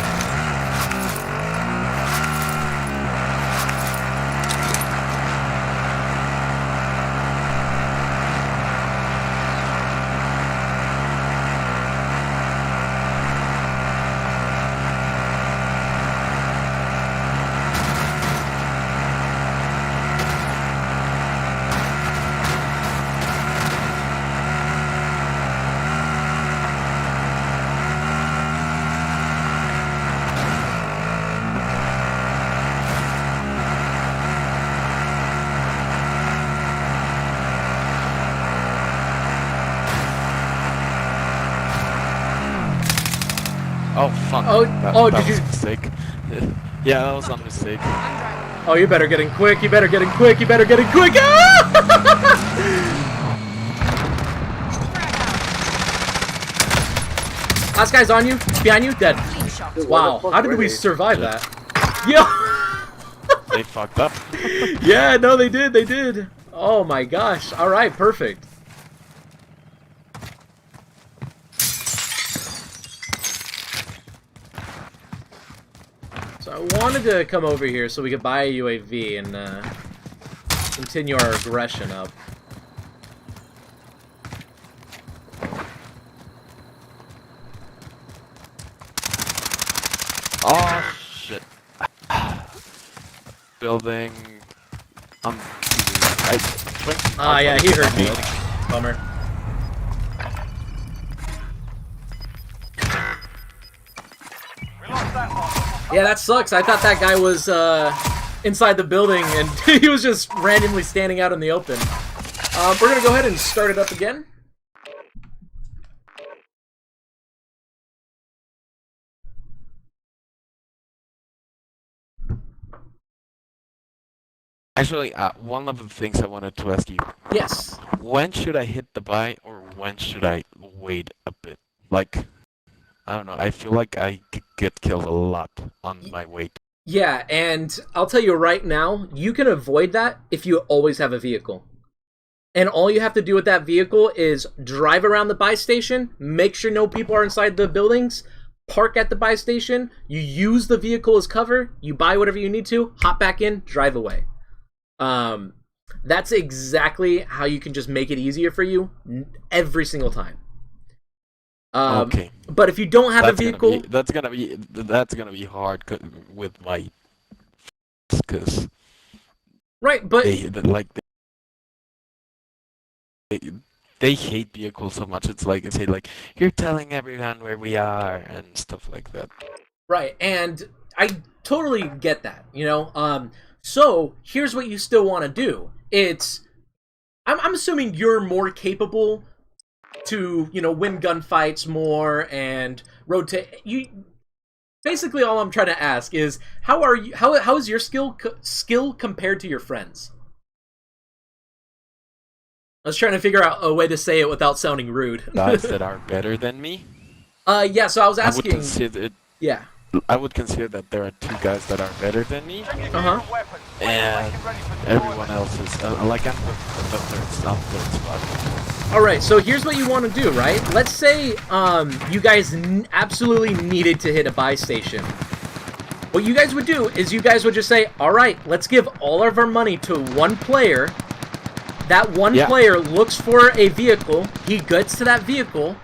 B: Oh fuck.
A: Oh,
B: that
A: did
B: was
A: you...
B: a mistake. Yeah, that was a mistake.
A: Oh, you better get in quick, you better get in quick, you better get in quick! Ah! Last guy's on you, behind you, dead. Wow, how did we survive that? Yo!
B: They fucked up.
A: Yeah, no, they did. Oh my gosh, alright, perfect. So I wanted to come over here so we could buy a UAV and continue our aggression up.
B: Oh shit. Building.
A: Ah, yeah, he hurt me. Bummer.
C: We lost that one.
A: Yeah, that sucks. I thought that guy was inside the building, and he was just randomly standing out in the open. We're gonna go ahead and start it up again.
B: Actually, one of the things I wanted to ask you.
A: Yes.
B: When should I hit the buy, or when should I wait a bit? Like, I don't know, I feel like I get killed a lot on my way.
A: Yeah, and I'll tell you right now, you can avoid that if you always have a vehicle. And all you have to do with that vehicle is drive around the buy station, make sure no people are inside the buildings, park at the buy station, you use the vehicle as cover, you buy whatever you need to, hop back in, drive away. That's exactly how you can just make it easier for you every single time.
B: Okay.
A: But if you don't have a vehicle,
B: that's gonna be hard with my, because
A: right? But
B: they hate vehicles so much. It's like, say, like, you're telling everyone where we are and stuff like that.
A: Right, and I totally get that, you know. So here's what you still want to do. I'm assuming you're more capable to, you know, win gunfights more and rotate. Basically, all I'm trying to ask is, how is your skill compared to your friends? I was trying to figure out a way to say it without sounding rude.
B: Guys that are better than me.
A: Yeah. So I was asking.
B: Yeah. I would consider that there are 2 guys that are better than me. And everyone else is like, I'm the third spot.
A: All right, so here's what you want to do, right? Let's say you guys absolutely needed to hit a buy station. What you guys would do is you guys would just say, all right, let's give all of our money to one player. That one player looks for a vehicle. He gets to that vehicle.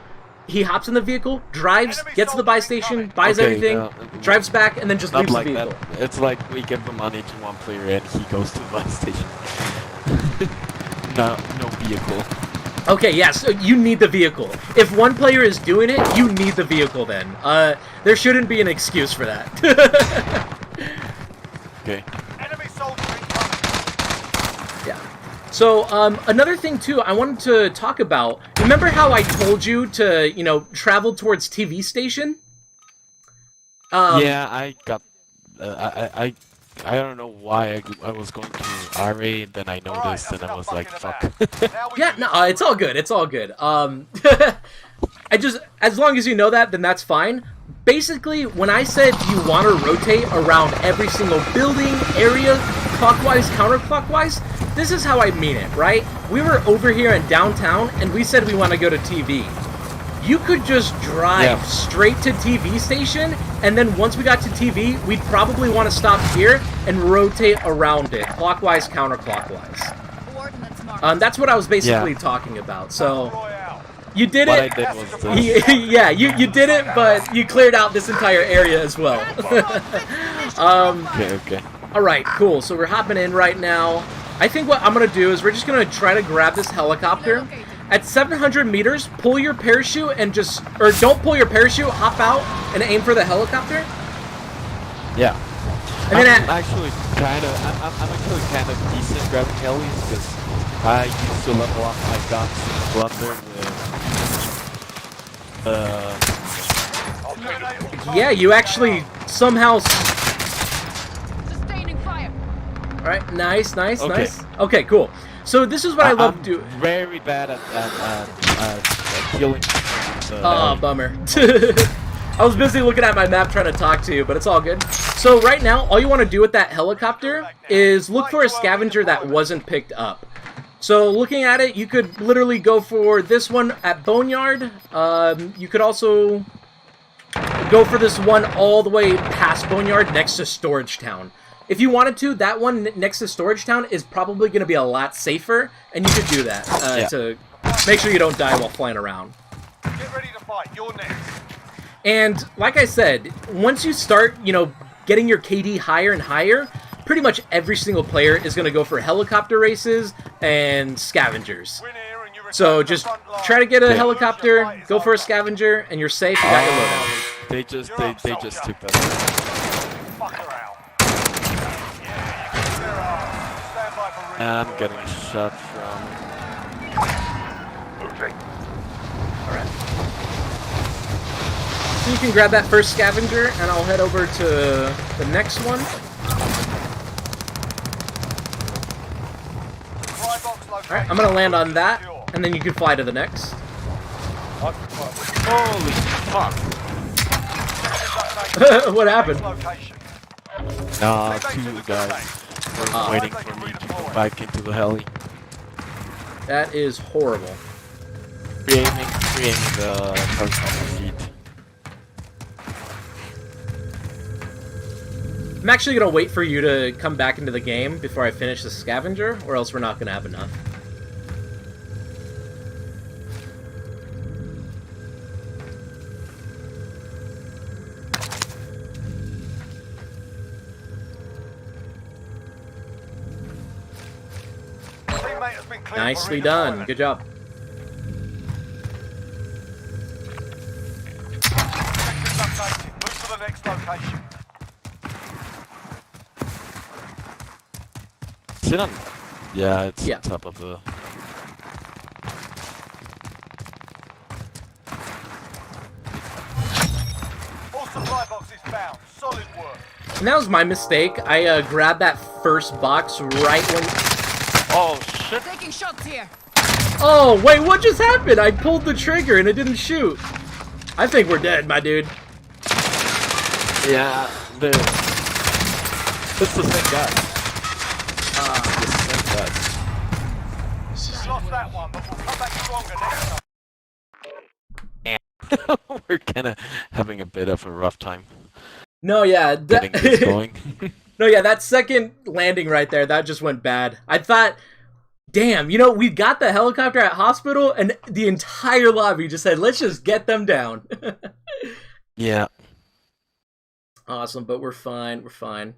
A: He hops in the vehicle, drives, gets to the buy station, buys everything, drives back, and then just leaves the vehicle.
B: That. It's like we give the money to one player and he goes to the buy station. No vehicle.
A: Okay, yeah, so you need the vehicle. If one player is doing it, you need the vehicle then. There shouldn't be an excuse for that.
C: Okay. Enemy soldier incoming.
A: Yeah. So, another thing, too, I wanted to talk about. Remember how I told you to, you know, travel towards TV station?
B: Yeah, I got... I don't know why I was going to RA, then I noticed, and I was like, fuck.
A: Yeah, no, it's all good, it's all good. As long as you know that, then that's fine. Basically, when I said you want to rotate around every single building, area, clockwise, counterclockwise, this is how I mean it, right? We were over here in downtown, and we said we want to go to TV. You could just drive straight to TV station, and then once we got to TV, we'd probably want to stop here and rotate around it, clockwise, counterclockwise. That's what I was basically talking about. So you did it.
B: What I did was this.
A: Yeah, you did it, but you cleared out this entire area as well.
B: Okay.
A: All right, cool. So we're hopping in right now. I think what I'm gonna do is we're just gonna try to grab this helicopter. At 700 meters, pull your parachute and don't pull your parachute, hop out and aim for the helicopter.
B: Yeah.
A: And then
B: I'm actually kind of decent grabbing helis because I used to level up my guns in Plunder with
A: yeah, you actually somehow.
D: Sustaining fire.
A: All right, nice. Okay, cool. So this is what I love to do.
B: Very bad at killing.
A: Oh, bummer. I was busy looking at my map trying to talk to you, but it's all good. So right now, all you want to do with that helicopter is look for a scavenger that wasn't picked up. So looking at it, you could literally go for this one at Boneyard. You could also go for this one all the way past Boneyard next to Storage Town. If you wanted to, that one next to Storage Town is probably going to be a lot safer, and you could do that to make sure you don't die while flying around.
C: Get ready to fight. You're next.
A: And like I said, once you start, you know, getting your KD higher and higher, pretty much every single player is going to go for helicopter races and scavengers. So just try to get a helicopter, go for a scavenger, and you're safe. You got your loadout.
B: They just took that. I'm getting shot from.
C: Moving.
A: Alright. So you can grab that first scavenger, and I'll head over to the next one.
C: Supply box located.
A: Alright, I'm gonna land on that,
C: Secure.
A: and then you can fly to the next.
B: Holy fuck!
A: What happened?
C: Location.
B: Nah, two guys were waiting for me to go back into the heli.
A: That is horrible.
B: Re-aiming the person on the seat.
A: I'm actually gonna wait for you to come back into the game before I finish the scavenger, or else we're not gonna have enough.
C: Teammate has been cleared for
A: Nicely done.
C: redeployment.
A: Good job.
C: Sector's updated. Move to the next location.
B: Sit on. Yeah, it's
A: Yeah.
B: on top of the.
C: All supply boxes found. Solid work.
A: And that was my mistake. I grabbed that first box right when...
B: Oh shit!
D: Taking shots here.
A: Oh, wait, what just happened? I pulled the trigger and it didn't shoot. I think we're dead, my dude.
B: Yeah, it's the same guy. The same guy.
C: We lost that one, but we'll come back stronger next time.
B: We're kind of having a bit of a rough time
A: No, yeah.
B: getting this going.
A: No, yeah, that second landing right there, that just went bad. I thought, damn, you know, we got the helicopter at hospital, and the entire lobby just said, let's just get them down.
B: Yeah.
A: Awesome, but we're fine, we're fine.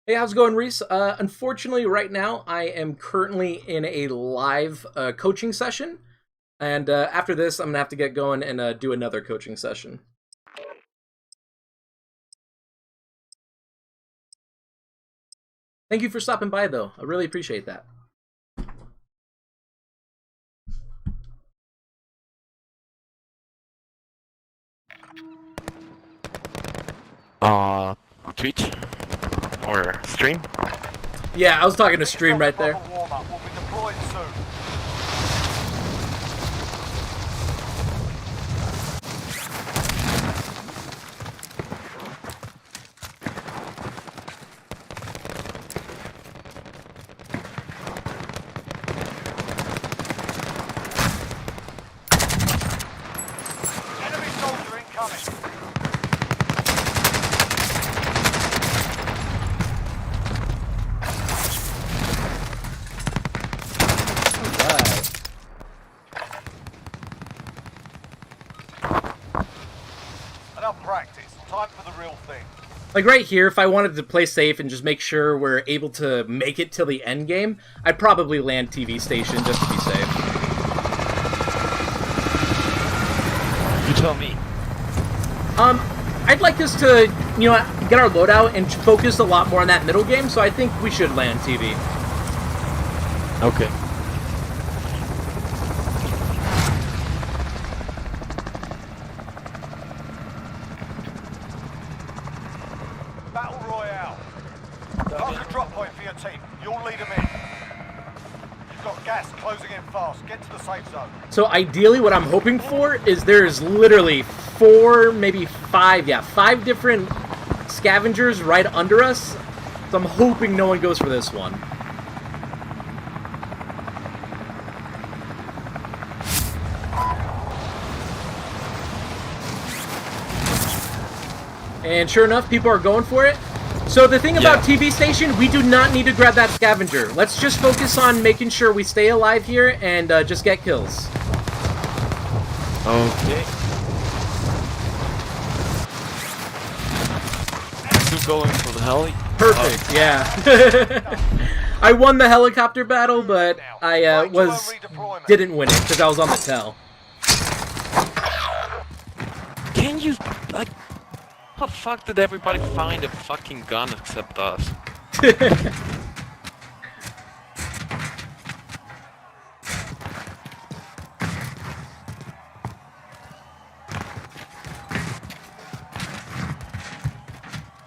A: Hey, how's it going, Reese? Unfortunately, right now, I am currently in a live coaching session. And after this, I'm going to have to get going and do another coaching session. Thank you for stopping by, though. I really appreciate that.
B: Twitch or stream.
A: Yeah, I was talking to stream right there.
C: Warm-up. We'll be deployed soon. Enemy soldier incoming. Enough practice. Time for the real thing.
A: Like right here, if I wanted to play safe and just make sure we're able to make it till the end game, I'd probably land TV station just to be safe.
B: You tell me.
A: I'd like us to, you know, get our loadout and focus a lot more on that middle game, so I think we should land TV.
B: Okay.
C: Battle Royale. Mark a drop point for your team. You'll lead them in. You've got gas closing in fast. Get to the safe zone.
A: So ideally what I'm hoping for is there's literally 4, maybe 5, yeah, 5 different scavengers right under us. So I'm hoping no one goes for this one. And sure enough, people are going for it. So the thing about TV station, we do not need to grab that scavenger. Let's just focus on making sure we stay alive here and just get kills.
B: Okay. Still going for the heli.
A: Perfect, yeah. I won the helicopter battle, but I didn't win it because I was on the tail.
B: Can you, like, how the fuck did everybody find a fucking gun except us?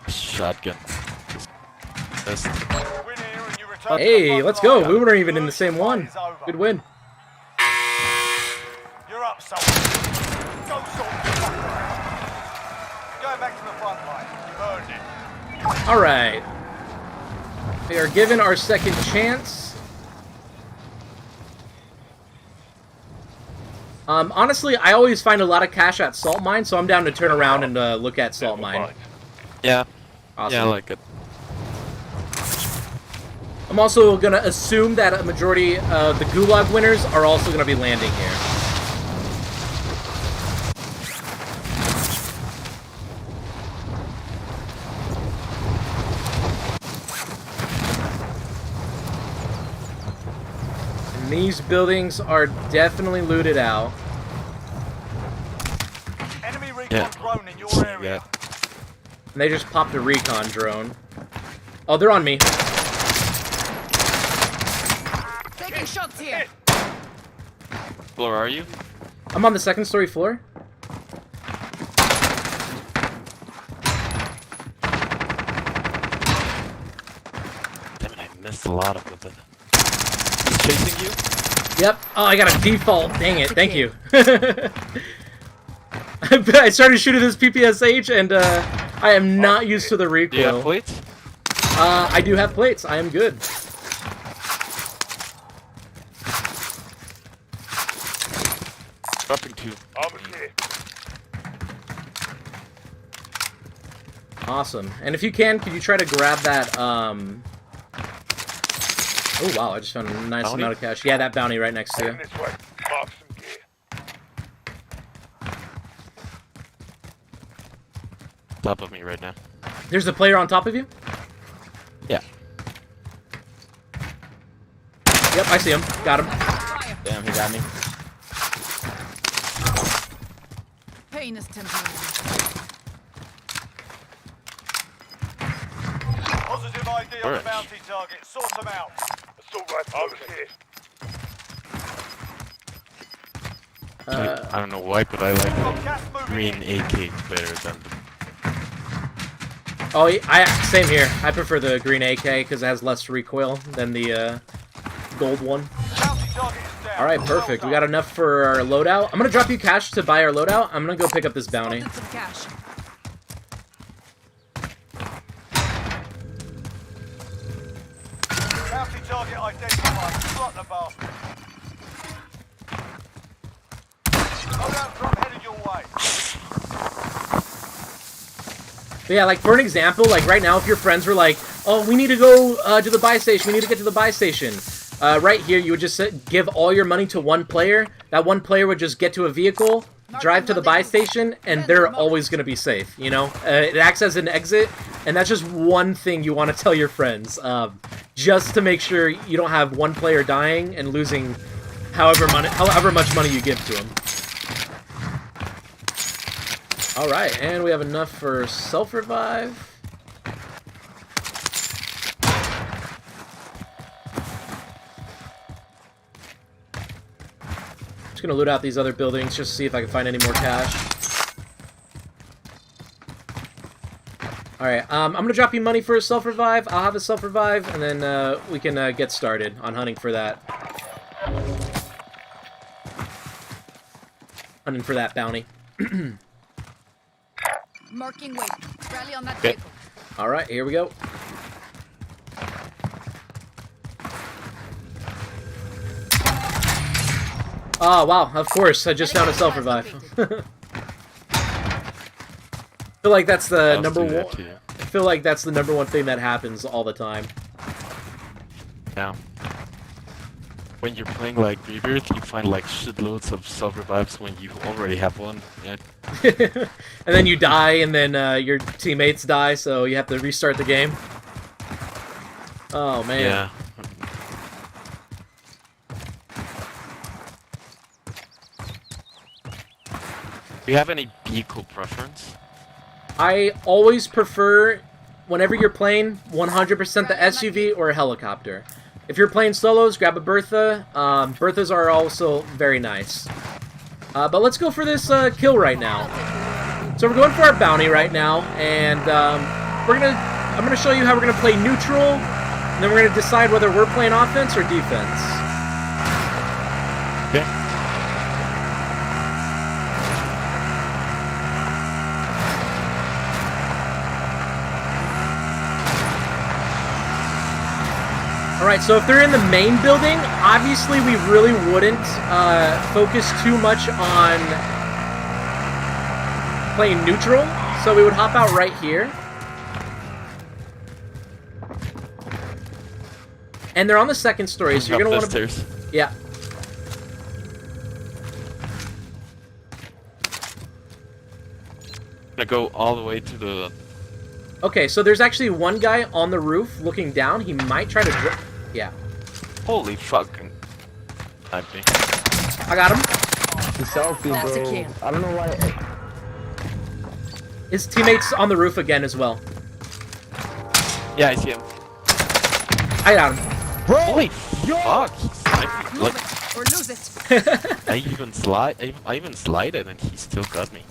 B: Shotgun.
A: Hey, let's go. We weren't even in the same one. Good win.
C: You're up, soldier. Go sort your fuck around. Going back to the front line. You've earned it.
A: All right. We are given our second chance. Honestly, I always find a lot of cash at salt mine, so I'm down to turn around and look at salt mine.
B: Yeah.
A: Awesome.
B: Yeah, I like it.
A: I'm also gonna assume that a majority of the Gulag winners are also gonna be landing here. And these buildings are definitely looted out.
C: Enemy recon drone in your area.
B: Yeah.
A: And they just popped a recon drone. Oh, they're on me.
D: Taking shots here.
B: Floor, are you?
A: I'm on the second story floor.
B: Damn it, I missed a lot of it. He's chasing you?
A: Yep. Oh, I got a default. Dang it. Thank you. I started shooting this PPSH, and I am not used to the recoil.
B: Do you have plates?
A: I do have plates. I am good.
B: Dropping two.
A: Awesome. And if you can, could you try to grab that, Oh, wow. I just found a nice
B: Bounty?
A: amount of cash. Yeah, that bounty right next to you.
B: Top of me right now.
A: There's a player on top of you?
B: Yeah.
A: Yep, I see him. Got him.
D: Fire.
B: Damn, he got me.
D: Pain is temporary.
C: Positive ID on the
B: Alright.
C: bounty target. Sort them out. Assault rifle over here.
B: I don't know why, but I like
C: Got gas moving
B: green
C: in.
B: AK better than the...
A: Oh, same here. I prefer the green AK because it has less recoil than the gold one.
C: Bounty target is down.
A: Alright, perfect. We got enough for our loadout. I'm gonna drop you cash to buy our loadout. I'm gonna go pick up this bounty.
D: Spotted some cash.
C: Bounty target identified. Slot the bastard. Loadout drop headed your way.
A: But yeah, like, for an example, like, right now, if your friends were like, oh, we need to go to the buy station, we need to get to the buy station. Right here, you would just give all your money to one player. That one player would just get to a vehicle, drive to the buy station, and they're always going to be safe, you know? It acts as an exit, and that's just one thing you want to tell your friends. Just to make sure you don't have one player dying and losing however much money you give to them. Alright, and we have enough for self-revive. Just gonna loot out these other buildings just to see if I can find any more cash. Alright, I'm gonna drop you money for a self-revive. I'll have a self-revive, and then we can get started on hunting for that. Hunting for that bounty.
D: Marking weight. Rally on that
B: Okay.
D: vehicle.
A: Alright, here we go. Oh, wow, of course, I just found a self-revive. I feel like that's the number one. I feel like that's the number one thing that happens all the time.
B: Yeah. When you're playing like Rebirth, you find like shitloads of self-revives when you already have one. Yeah.
A: And then you die, and then your teammates die, so you have to restart the game. Oh, man.
B: Yeah. Do you have any vehicle preference?
A: I always prefer, whenever you're playing, 100% the SUV or a helicopter. If you're playing solos, grab a Bertha. Berthas are also very nice. But let's go for this kill right now. So we're going for our bounty right now, and I'm gonna show you how we're gonna play neutral, and then we're gonna decide whether we're playing offense or defense.
B: Okay.
A: Alright, so if they're in the main building, obviously we really wouldn't focus too much on playing neutral, so we would hop out right here. And they're on the second story, so you're going to want to... Yeah.
B: I'm gonna go all the way to the...
A: Okay, so there's actually one guy on the roof looking down. He might try to... Yeah.
B: Holy fucking... I
A: got him.
E: The selfie,
D: That's a
E: bro.
D: kill.
E: I don't know why.
A: His teammate's on the roof again as well.
B: Yeah, I see him.
A: I got him.
E: Bro!
B: Holy fuck!
D: Move it or lose it.
B: I even slided and he still got me.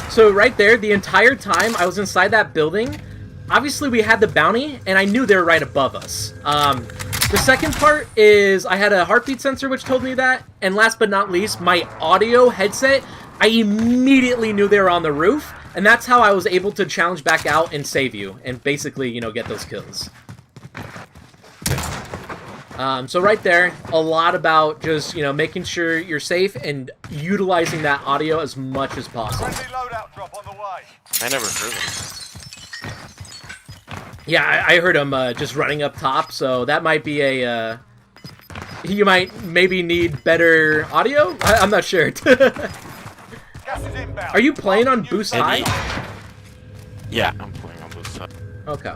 A: So right there, the entire time I was inside that building, obviously we had the bounty, and I knew they were right above us. The second part is I had a heartbeat sensor which told me that, and last but not least, my audio headset, I immediately knew they were on the roof, and that's how I was able to challenge back out and save you, and basically, you know, get those kills. So right there, a lot about just, you know, making sure you're safe and utilizing that audio as much as possible.
C: Friendly loadout drop on the way.
B: I never heard him.
A: Yeah, I heard him just running up top, so that might be a, you might maybe need better audio? I'm not sure.
C: Gas is inbound.
A: Are you playing on boost high?
B: Yeah, I'm playing on this side.
A: Okay.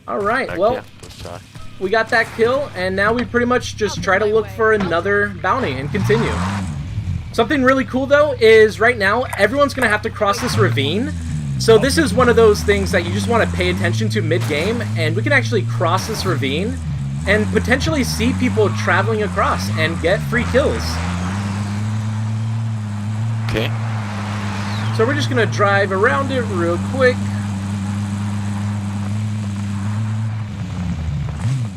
A: Alright, well, we got that kill, and now we pretty much just try to look for another bounty and continue. Something really cool, though, is right now, everyone's going to have to cross this ravine. So this is one of those things that you just want to pay attention to mid-game, and we can actually cross this ravine and potentially see people traveling across and get free kills.
B: Okay.
A: So we're just going to drive around it real quick.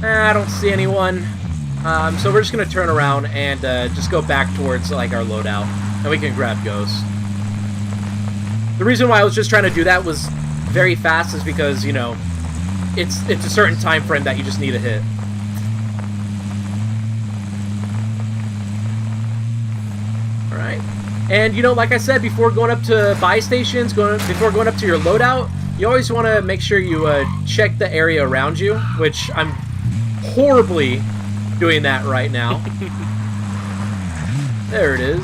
A: I don't see anyone. So we're just going to turn around and just go back towards like our loadout, and we can grab ghosts. The reason why I was just trying to do that was very fast is because, you know, it's a certain time frame that you just need to hit. Alright. And, you know, like I said, before going up to buy stations, before going up to your loadout, you always want to make sure you check the area around you, which I'm horribly doing that right now. There it is.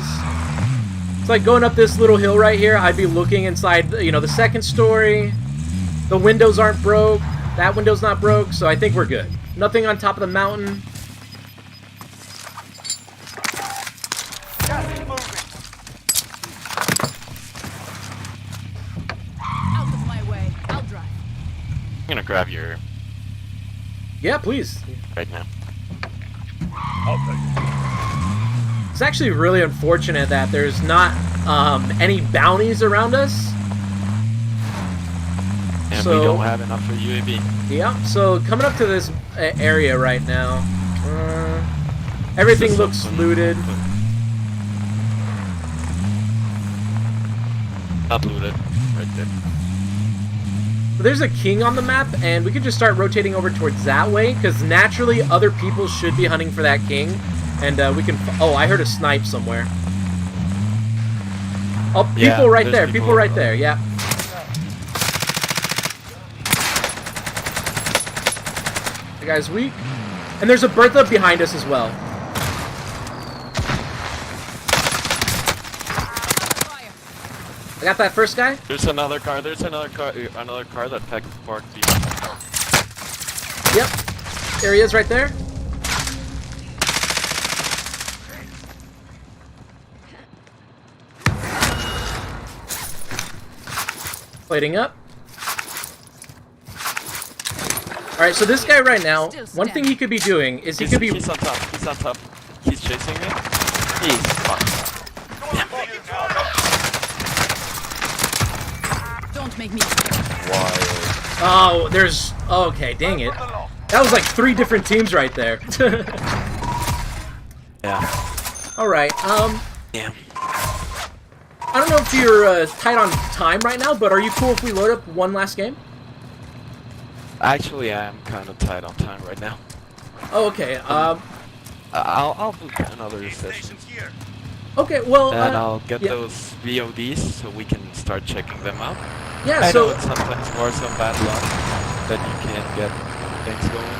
A: It's like going up this little hill right here. I'd be looking inside, you know, the second story. The windows aren't broke. That window's not broke, so I think we're good. Nothing on top of the mountain.
C: Gas is moving.
D: Out of my way. I'll drive.
B: I'm gonna grab your
A: Yeah, please.
B: right now.
A: It's actually really unfortunate that there's not any bounties around us.
B: And
A: So-
B: we don't have enough for UAV.
A: Yeah, so coming up to this area right now, everything looks looted.
B: Not looted. Right there.
A: There's a king on the map, and we could just start rotating over towards that way, because naturally other people should be hunting for that king, and we can... Oh, I heard a snipe somewhere. Oh, people
B: Yeah,
A: right
B: there's
A: there,
B: people
A: people right
B: above.
A: there, yeah. The guy's weak. And there's a Bertha behind us as well.
D: Fire.
A: I got that first guy.
B: There's another car that parked behind.
A: Yep. There he is right there. Plating up. Alright, so this guy right now, one thing he could be doing is he could be...
B: He's on top. He's on top. He's chasing me. He's fucked.
D: Don't make me.
B: Wild.
A: Oh, there's... Okay, dang it. That was like 3 different teams right there.
B: Yeah.
A: Alright,
B: Damn.
A: I don't know if you're tight on time right now, but are you cool if we load up one last game?
B: Actually, I am kind of tight on time right now.
A: Oh, okay.
B: I'll do another session.
A: Okay, well,
B: And I'll get
A: yeah.
B: those VODs so we can start checking them out.
A: Yeah,
B: I
A: so...
B: know it's sometimes Warzone bad luck that you can't get things going.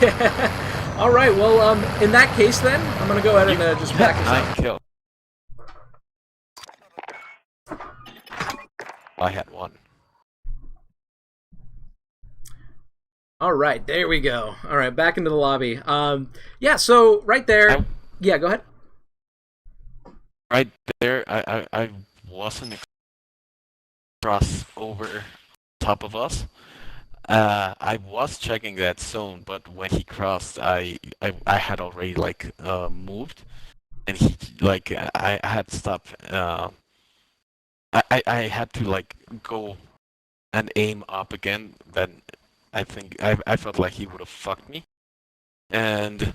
A: Yeah. Alright, well, in that case then, I'm gonna go ahead and just back this
B: 9
A: up.
B: kills. I had 1.
A: Alright, there we go. Alright, back into the lobby. Yeah, so, right there... Yeah, go ahead.
B: Right there, I wasn't cross over top of us. I was checking that zone, but when he crossed, I had already like moved, and he like I had to stop. I had to like go and aim up again. Then I think I felt like he would have fucked me, and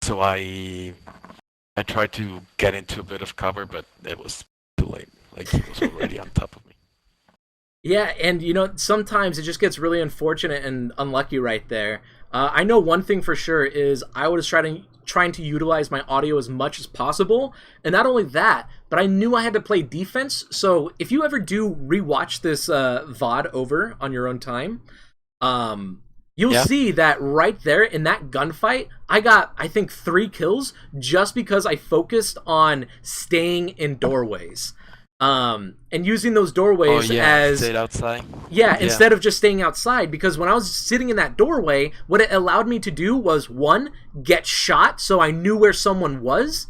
B: so I tried to get into a bit of cover, but it was too late. Like he was already on top of me.
A: Yeah, and you know, sometimes it just gets really unfortunate and unlucky right there. I know one thing for sure is I was trying to utilize my audio as much as possible, and not only that, but I knew I had to play defense. So if you ever do rewatch this VOD over on your own time, you'll see that right there in that gunfight, I got, I think, 3 kills just because I focused on staying in doorways. And using those doorways as...
B: stayed outside.
A: Yeah, instead of just staying outside, because when I was sitting in that doorway, what it allowed me to do was, 1, get shot so I knew where someone was.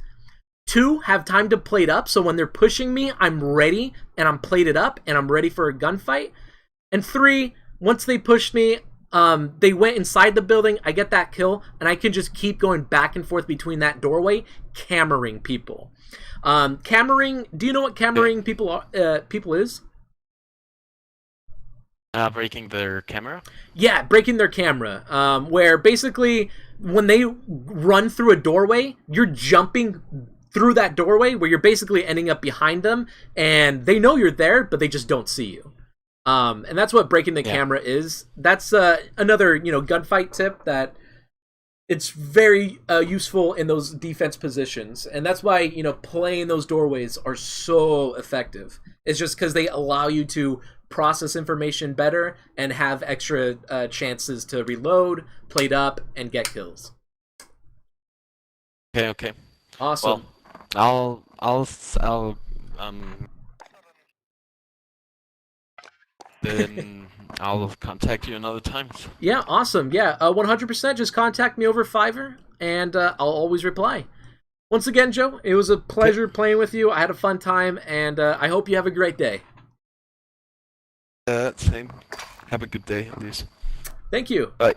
A: 2, have time to plate up, so when they're pushing me, I'm ready, and I'm plated up, and I'm ready for a gunfight. And 3, once they pushed me, they went inside the building, I get that kill, and I can just keep going back and forth between that doorway, cammering people. Cammering, do you know what cammering people is?
B: Breaking their camera?
A: Yeah, breaking their camera. Where basically, when they run through a doorway, you're jumping through that doorway where you're basically ending up behind them, and they know you're there, but they just don't see you. And that's what breaking the camera is. That's another, gunfight tip that it's very useful in those defense positions. And that's why, playing those doorways are so effective. It's just because they allow you to process information better and have extra chances to reload, plate up, and get kills.
B: Okay.
A: Awesome.
B: Well, then I'll contact you another time.
A: Yeah, awesome. Yeah, 100%. Just contact me over Fiverr, and I'll always reply. Once again, Joe, it was a pleasure playing with you. I had a fun time, and I hope you have a great day.
B: Same. Have a good day, at least.
A: Thank you.
B: Bye.